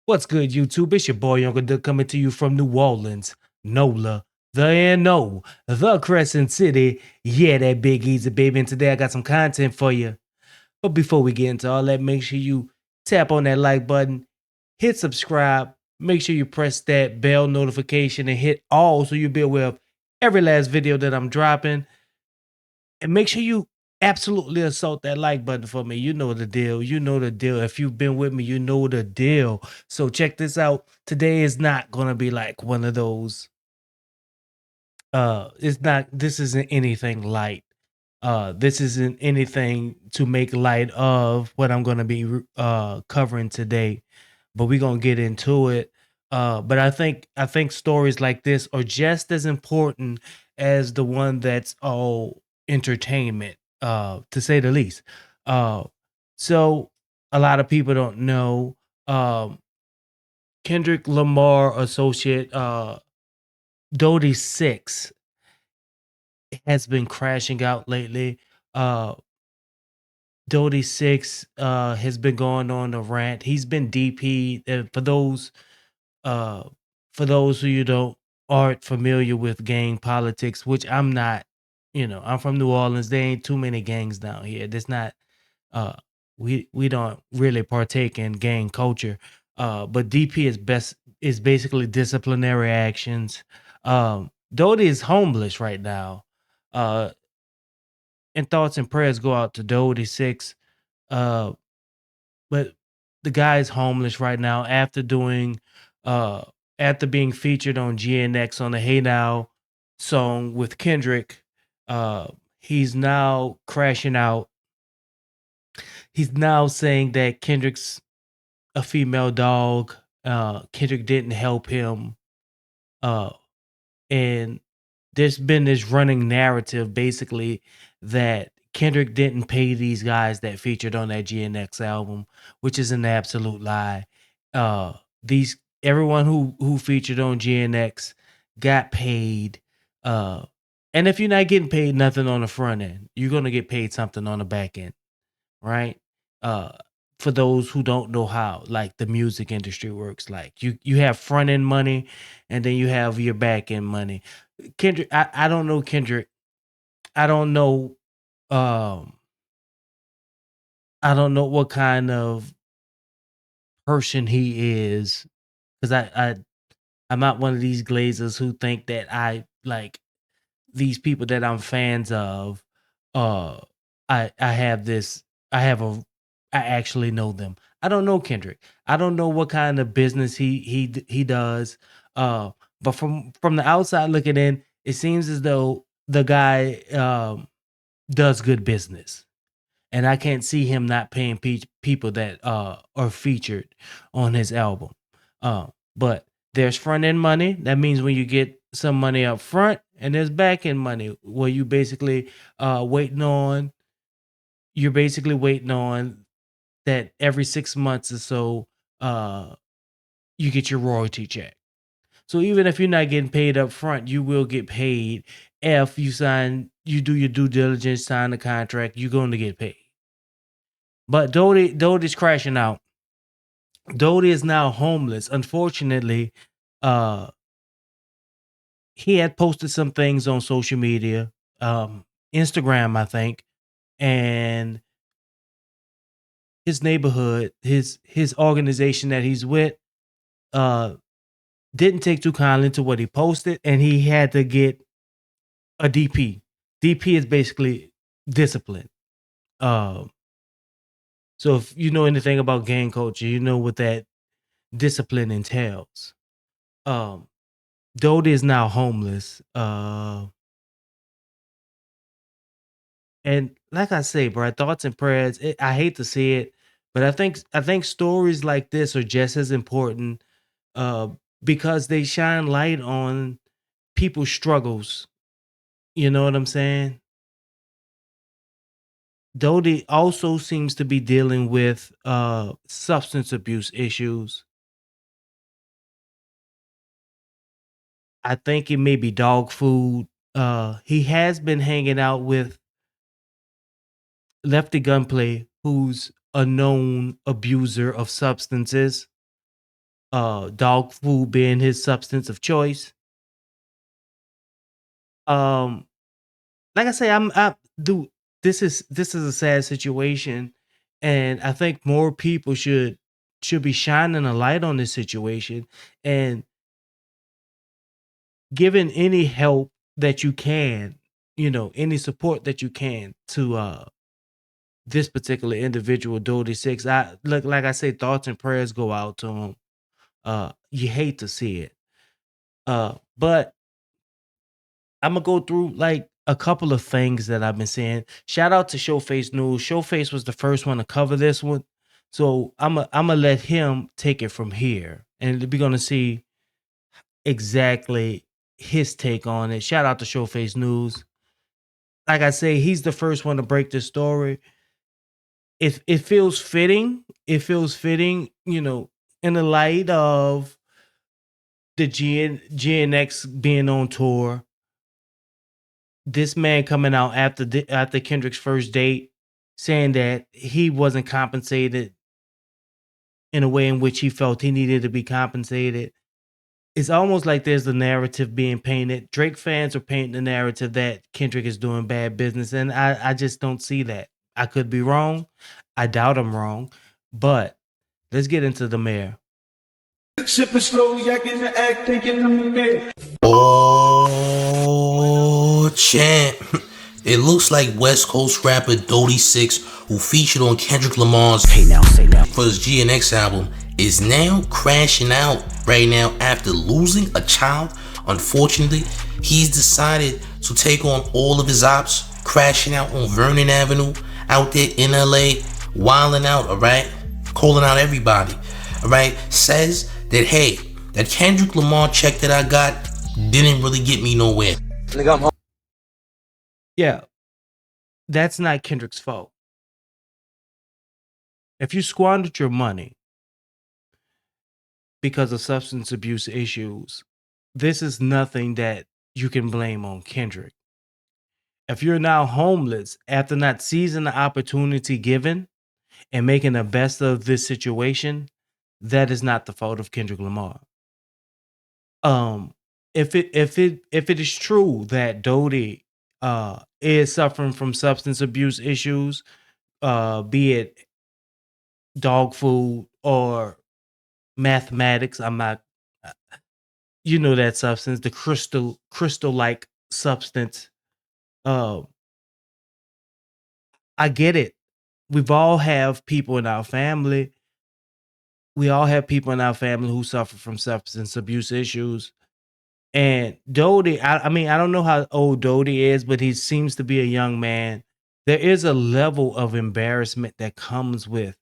What's good, YouTube? It's your boy Uncle Duck coming to you from New Orleans, NOLA, the N.O., the Crescent City. Yeah, that Big Easy, baby. And today I got some content for you. But before we get into all that, make sure you tap on that like button, hit subscribe, make sure you press that bell notification and hit all so you'll be aware of every last video that I'm dropping. And make sure you absolutely assault that like button for me. You know the deal. You know the deal. If you've been with me, you know the deal. So check this out. Today is not gonna be like one of those. It's not. This isn't anything light. This isn't anything to make light of what I'm gonna be covering today. But we're gonna get into it. But I think stories like this are just as important as the one that's all entertainment, to say the least. Uh, so a lot of people don't know um, Kendrick Lamar associate Dody6 has been crashing out lately. Uh, Dody6 has been going on a rant. He's been DP'd. Uh for those who you don't aren't familiar with gang politics, which I'm not, I'm from New Orleans. There ain't too many gangs down here. There's not uh we don't really partake in gang culture. But DP is basically disciplinary actions. Dodie is homeless right now. Uh and thoughts and prayers go out to Dody6. Uh but the guy is homeless right now uh after being featured on GNX on the Hey Now song with Kendrick. uh he's now crashing out. He's now saying that Kendrick's a female dog. Kendrick didn't help him. uh and there's been this running narrative basically that Kendrick didn't pay these guys that featured on that GNX album, which is an absolute lie. Uh these Everyone who featured on GNX got paid. Uh and if you're not getting paid nothing on the front end, you're gonna get paid something on the back end, right? Uh for those who don't know how like the music industry works, like you have front end money and then you have your back end money. Kendrick, I don't know Kendrick. I don't know um I don't know what kind of person he is because I'm not one of these glazers who think that I like these people that I'm fans of. uh I have this I have a I actually know them. I don't know Kendrick. I don't know what kind of business he does. uh but from the outside looking in, it seems as though the guy does good business, and I can't see him not paying people that are featured on his album. But there's front end money. That means when you get some money up front, and there's back end money where you basically waiting on. You're basically waiting on that every 6 months or so, uh, you get your royalty check. So even if you're not getting paid up front, you will get paid if you do your due diligence, sign the contract. You're going to get paid. But Doty's crashing out. Doty is now homeless. Unfortunately, uh, he had posted some things on social media, Instagram, I think, and his neighborhood, his organization that he's with, uh, didn't take too kindly to what he posted, and he had to get a DP. DP is basically discipline. Um, so if you know anything about gang culture, you know what that discipline entails. Um, Dodie is now homeless. And like I say, bro, thoughts and prayers. I hate to see it, but I think stories like this are just as important, uh, because they shine light on people's struggles. You know what I'm saying? Dodie also seems to be dealing with substance abuse issues. I think it may be dog food. He has been hanging out with Lefty Gunplay, who's a known abuser of substances. dog food being his substance of choice. Um, like I say, I do. This is a sad situation, and I think more people should be shining a light on this situation and giving any help that you can, any support that you can to this particular individual, Dody6. I look like I say, thoughts and prayers go out to him. You hate to see it. But I'm gonna go through like a couple of things that I've been seeing. Shout out to Showface News. Showface was the first one to cover this one. So I'm gonna let him take it from here. And we're gonna see exactly his take on it. Shout out to Showface News. Like I say, he's the first one to break this story. It feels fitting. It feels fitting, in the light of the GNX being on tour. This man coming out after Kendrick's first date, saying that he wasn't compensated in a way in which he felt he needed to be compensated. It's almost like there's a narrative being painted. Drake fans are painting the narrative that Kendrick is doing bad business, and I just don't see that. I could be wrong. I doubt I'm wrong, but let's get into the mayor. Sipping slowly, I get the act, thinking I'm the mayor. Oh, champ. It looks like West Coast rapper Dody6, who featured on Kendrick Lamar's Hey Now, Say Now for his GNX album, is now crashing out right now after losing a child. Unfortunately, he's decided to take on all of his ops, crashing out on Vernon Avenue, out there in LA, wilding out, alright? Calling out everybody, alright? Says that, hey, that Kendrick Lamar check that I got didn't really get me nowhere. Nigga, I'm home. Yeah, that's not Kendrick's fault. If you squandered your money because of substance abuse issues, this is nothing that you can blame on Kendrick. If you're now homeless after not seizing the opportunity given and making the best of this situation, that is not the fault of Kendrick Lamar. If it is true that Dody is suffering from substance abuse issues, be it dog food or mathematics, I'm not, that substance, the crystal like substance. I get it. We've all have people in our family. We all have people in our family who suffer from substance abuse issues. And Dody, I mean, I don't know how old Dody is, but he seems to be a young man. There is a level of embarrassment that comes with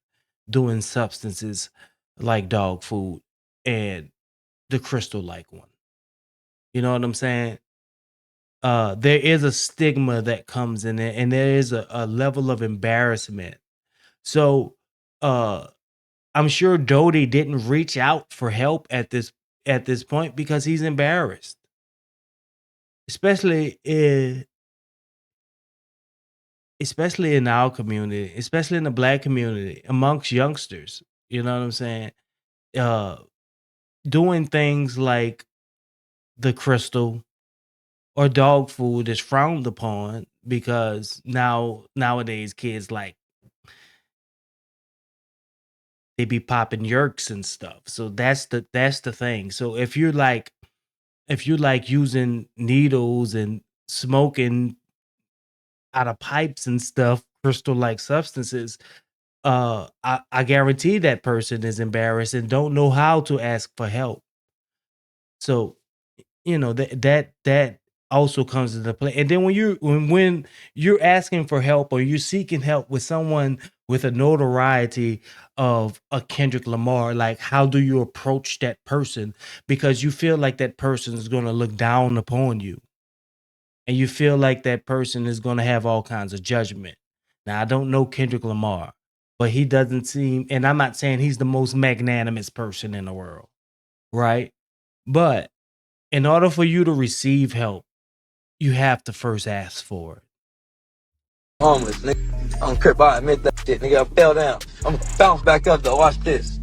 doing substances like dog food and the crystal like one. You know what I'm saying? There is a stigma that comes in it, and there is a level of embarrassment. So I'm sure Dody didn't reach out for help at this point because he's embarrassed. Especially in our community, especially in the Black community, amongst youngsters. You know what I'm saying? Doing things like the crystal or dog food is frowned upon because nowadays kids like they be popping yerks and stuff. So that's the thing. So if you're like using needles and smoking out of pipes and stuff, crystal like substances, I guarantee that person is embarrassed and don't know how to ask for help. So that also comes into play. And then when you're asking for help or you're seeking help with someone with a notoriety of a Kendrick Lamar, like how do you approach that person? Because you feel like that person is going to look down upon you. And you feel like that person is going to have all kinds of judgment. Now, I don't know Kendrick Lamar, but he doesn't seem, and I'm not saying he's the most magnanimous person in the world, right? But in order for you to receive help, you have to first ask for it. Homeless, nigga. I don't care about admit that shit, nigga. I fell down. I'm gonna bounce back up though. Watch this.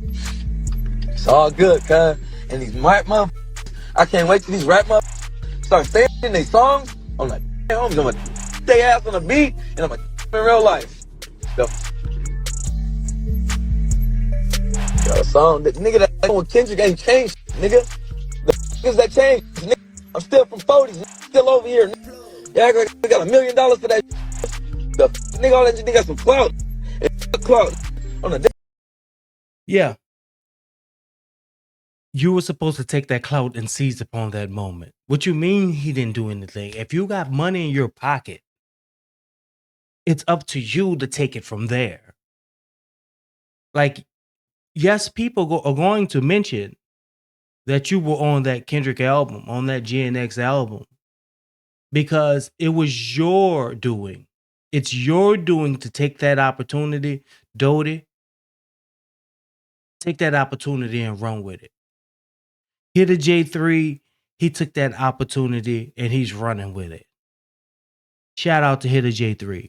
It's all good, cuz. And these rap motherfuckers, I can't wait till these rap motherfuckers start saying in their songs. I'm like, homies, I'm gonna stay ass on the beat, and I'm like, in real life. The song, the nigga that with Kendrick ain't changed, nigga. The niggas that changed, nigga. I'm still from 40s, nigga. Still over here, nigga. Yeah, I got $1 million for that. The nigga, all that nigga got some clout. Clout on the. Yeah. You were supposed to take that clout and seize upon that moment. What you mean he didn't do anything? If you got money in your pocket, it's up to you to take it from there. Like, yes, people are going to mention that you were on that Kendrick album, on that GNX album, because it was your doing. It's your doing to take that opportunity, Dody. Take that opportunity and run with it. Hit a J3, he took that opportunity and he's running with it. Shout out to Hitter J3.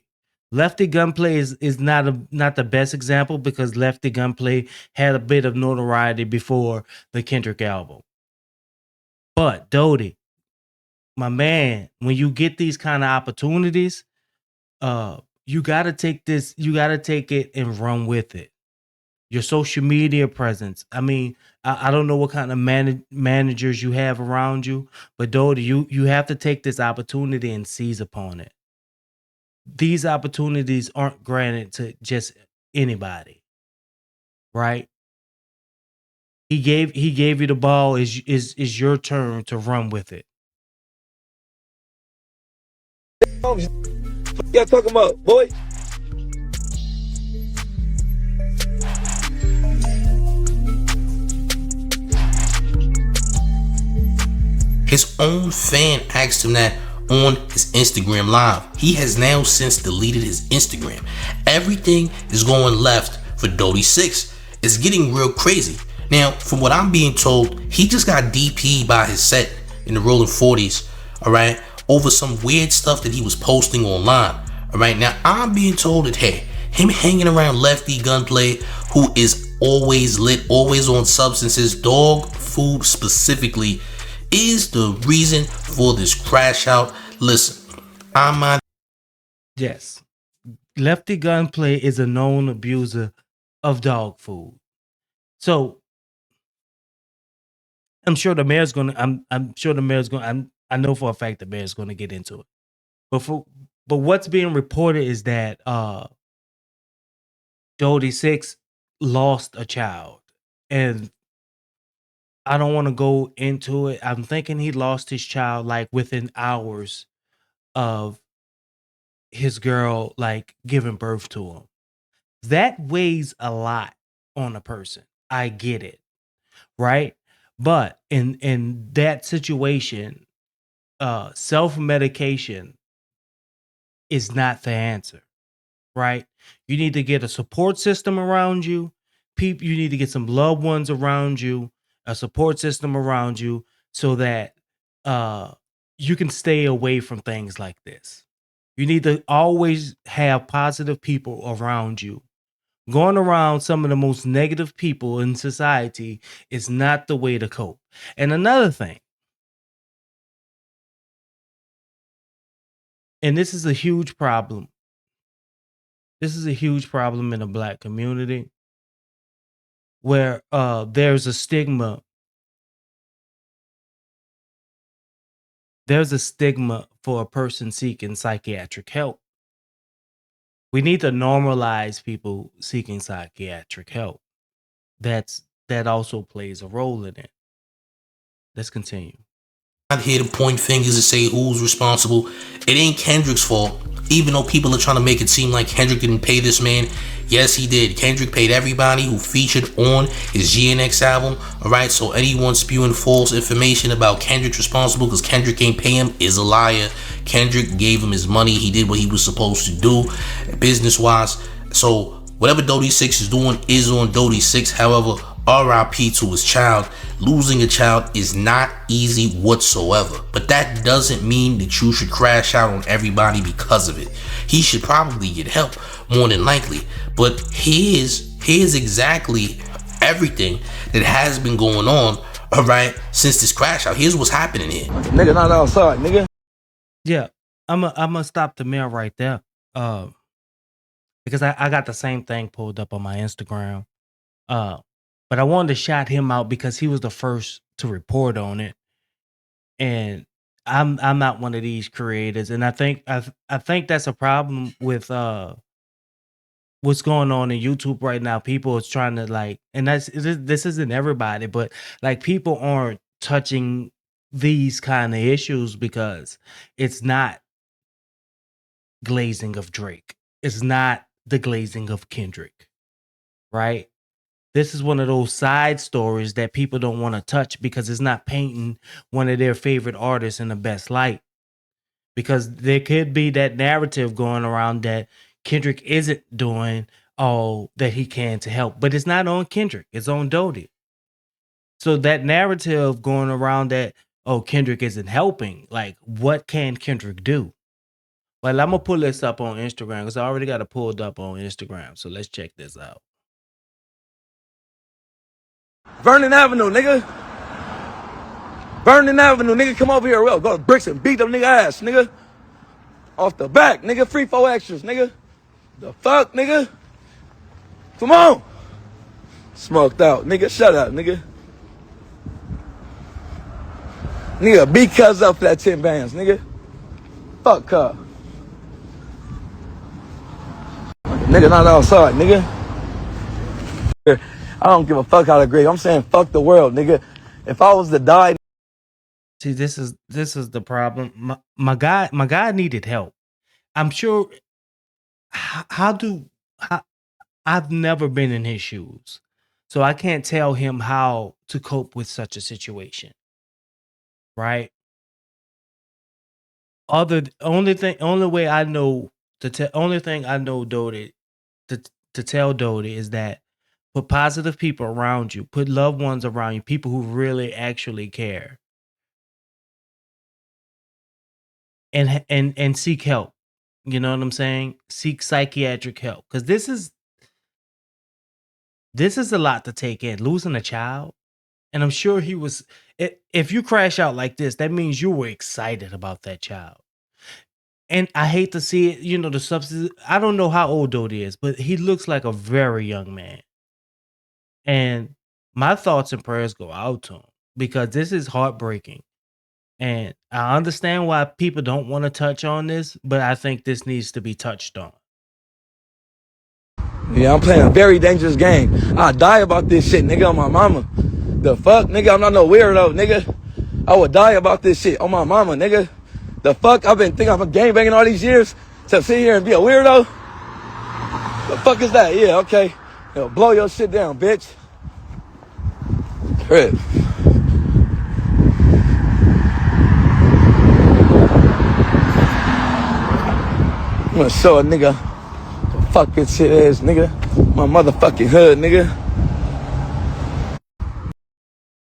Lefty Gunplay is not the best example because Lefty Gunplay had a bit of notoriety before the Kendrick album. But Dody, my man, when you get these kind of opportunities, you gotta take it and run with it. Your social media presence. I mean, I don't know what kind of managers you have around you, but Dody, you have to take this opportunity and seize upon it. These opportunities aren't granted to just anybody, right? He gave you the ball. Is your turn to run with it. What y'all talking about, boy? His own fan asked him that on his Instagram live. He has now since deleted his Instagram. Everything is going left for Dody6. It's getting real crazy. Now, from what I'm being told, he just got DP'd by his set in the Rolling 40s, all right, over some weird stuff that he was posting online, all right. Now, I'm being told that, hey, him hanging around Lefty Gunplay, who is always lit, always on substances, dog food specifically, is the reason for this crash out. Listen, I'm not. Yes, Lefty Gunplay is a known abuser of dog food. So I'm sure the mayor's gonna. I'm sure the mayor's gonna. I know for a fact the mayor's gonna get into it. But what's being reported is that Dody6 lost a child, and I don't want to go into it. I'm thinking he lost his child like within hours of his girl like giving birth to him. That weighs a lot on a person. I get it, right? But in that situation, self-medication is not the answer, right? You need to get a support system around you. You need to get some loved ones around you, a support system around you, so that you can stay away from things like this. You need to always have positive people around you. Going around some of the most negative people in society is not the way to cope. And another thing, and this is a huge problem. This is a huge problem in the Black community where there's a stigma. There's a stigma for a person seeking psychiatric help. We need to normalize people seeking psychiatric help. That also plays a role in it. Let's continue. Not here to point fingers and say who's responsible. It ain't Kendrick's fault. Even though people are trying to make it seem like Kendrick didn't pay this man, yes he did. Kendrick paid everybody who featured on his GNX album. Alright, so anyone spewing false information about Kendrick's responsible because Kendrick ain't pay him is a liar. Kendrick gave him his money. He did what he was supposed to do business wise. So whatever Dody6 is doing is on Dody6. However, RIP to his child. Losing a child is not easy whatsoever, but that doesn't mean that you should crash out on everybody because of it. He should probably get help, more than likely. But here's exactly everything that has been going on, all right, since this crash out. Here's what's happening here. Nigga not outside, nigga. Yeah, I'm gonna stop the mail right there, because I got the same thing pulled up on my Instagram, but I wanted to shout him out because he was the first to report on it, and I'm not one of these creators, and I think that's a problem with what's going on in YouTube right now. People is trying to like, and this isn't everybody, but like people aren't touching these kind of issues because it's not glazing of Drake. It's not the glazing of Kendrick, right? This is one of those side stories that people don't want to touch because it's not painting one of their favorite artists in the best light. Because there could be that narrative going around that Kendrick isn't doing all that he can to help, but it's not on Kendrick, it's on Dody. So that narrative going around that, oh, Kendrick isn't helping, like what can Kendrick do? Well, I'm gonna pull this up on Instagram because I already got it pulled up on Instagram. So let's check this out. Vernon Avenue, nigga. Vernon Avenue, nigga, come over here. We'll go to Bricks and beat them nigga ass, nigga. Off the back, nigga. Free 4 extras, nigga. The fuck, nigga? Come on. Smoked out, nigga. Shut up, nigga. Nigga, beat cuz up for that 10 bands, nigga. Fuck cuz. Nigga not outside, nigga. I don't give a fuck how to grade. I'm saying fuck the world, nigga. If I was to die. See, this is the problem. My guy needed help. I'm sure. I've never been in his shoes, so I can't tell him how to cope with such a situation, right? Only way I know only thing I know Dody to tell Dody is that put positive people around you, put loved ones around you, people who really actually care, and seek help. You know what I'm saying? Seek psychiatric help because this is a lot to take in. Losing a child, and I'm sure he was. If you crash out like this, that means you were excited about that child. And I hate to see it, the substance. I don't know how old Dody is, but he looks like a very young man. And my thoughts and prayers go out to him because this is heartbreaking. And I understand why people don't want to touch on this, but I think this needs to be touched on. Yeah, I'm playing a very dangerous game. I die about this shit, nigga, on my mama. The fuck, nigga, I'm not no weirdo, nigga. I would die about this shit on my mama, nigga. The fuck, I've been thinking I'm gangbanging all these years to sit here and be a weirdo. The fuck is that? Yeah, okay. Yo, blow your shit down, bitch. Crip. I'm gonna show a nigga the fuck this shit is, nigga. My motherfucking hood, nigga.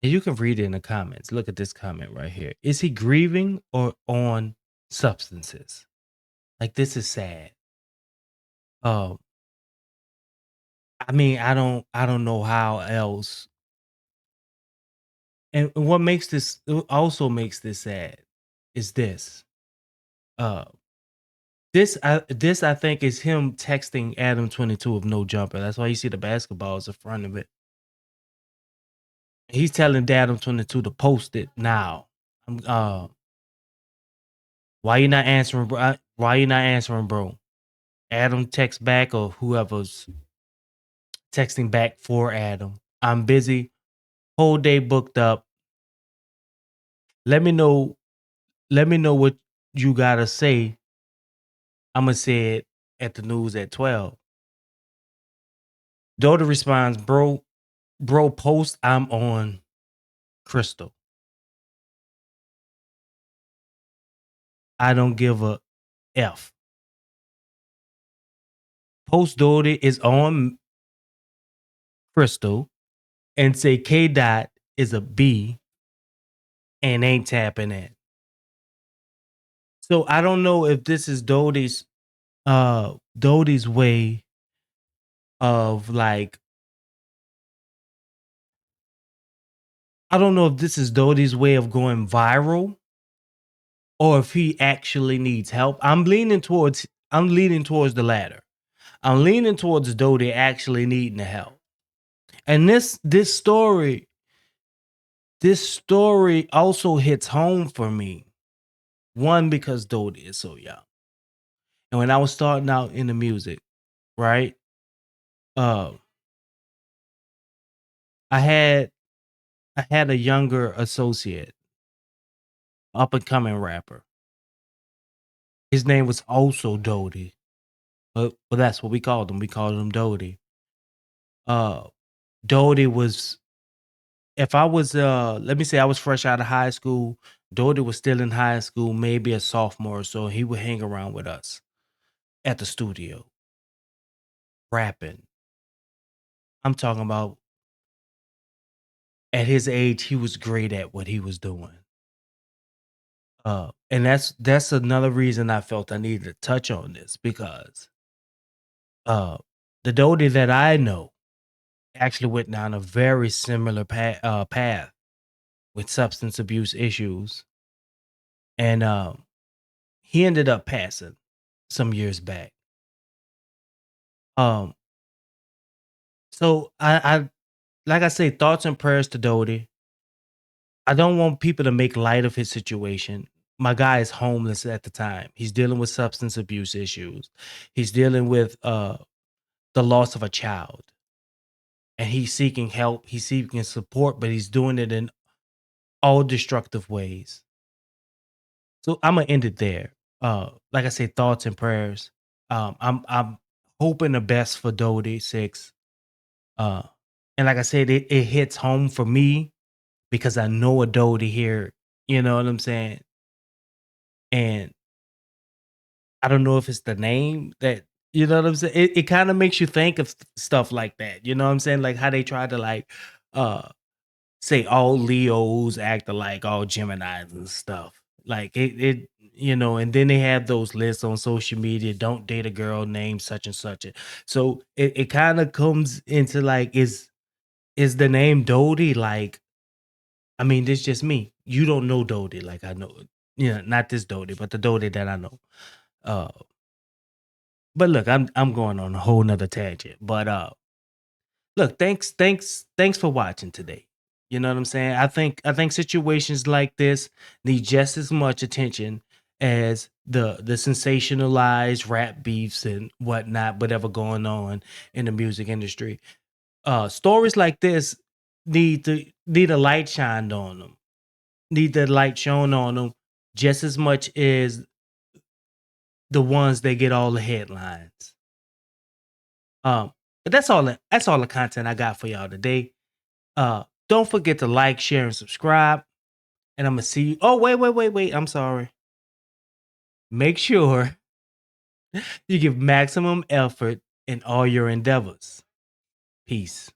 And you can read it in the comments. Look at this comment right here. Is he grieving or on substances? Like, this is sad. I mean, I don't know how else. And what makes this also makes this sad is this. This I think is him texting Adam 22 of No Jumper. That's why you see the basketballs in front of it. He's telling Adam 22 to post it now. Why you not answering, bro? Why you not answering, bro? Adam text back or whoever's texting back for Adam. I'm busy. Whole day booked up. Let me know what you gotta say. I'ma say it at the news at 12. Dota responds, bro, post I'm on Crystal. I don't give a F. Post Doty is on Crystal and say K Dot is a B and ain't tapping in. So I don't know if this is Doty's way of like I don't know if this is Doty's way of going viral or if he actually needs help. I'm leaning towards the latter. I'm leaning towards Doty actually needing the help. And this story also hits home for me. One, because Doty is so young. And when I was starting out in the music, right? Uh I had a younger associate, up and coming rapper. His name was also Dody. But that's what we called him. We called him Dody. Uh Dody was, if I was let me say I was fresh out of high school, Dody was still in high school, maybe a sophomore, so he would hang around with us at the studio, rapping. I'm talking about, at his age, he was great at what he was doing. And that's another reason I felt I needed to touch on this, because uh the Dody that I know actually went down a very similar path with substance abuse issues. And he ended up passing some years back. Um, so I like I say, thoughts and prayers to Dody. I don't want people to make light of his situation. My guy is homeless at the time. He's dealing with substance abuse issues. He's dealing with the loss of a child. And he's seeking help. He's seeking support, but he's doing it in all destructive ways. So I'm gonna end it there. Like I say, thoughts and prayers. I'm hoping the best for Dody6. Uh, and like I said, it hits home for me because I know a Dody here. You know what I'm saying? And I don't know if it's the name that, you know what I'm saying. It kind of makes you think of stuff like that. You know what I'm saying? Like how they try to like uh say all Leos act alike, all Geminis and stuff. Like it, and then they have those lists on social media. Don't date a girl named such and such. So it kind of comes into like, is the name Dody like? I mean, this just me. You don't know Dody like I know. Not this Dody, but the Dody that I know. Uh, but look, I'm going on a whole nother tangent. But look, thanks for watching today. You know what I'm saying? I think situations like this need just as much attention as the sensationalized rap beefs and whatnot, whatever going on in the music industry. Stories like this need a light shined on them. Need the light shown on them just as much as the ones that get all the headlines. Um, but that's all the content I got for y'all today. Don't forget to like, share, and subscribe. And I'm gonna see you. Oh, wait. I'm sorry. Make sure you give maximum effort in all your endeavors. Peace.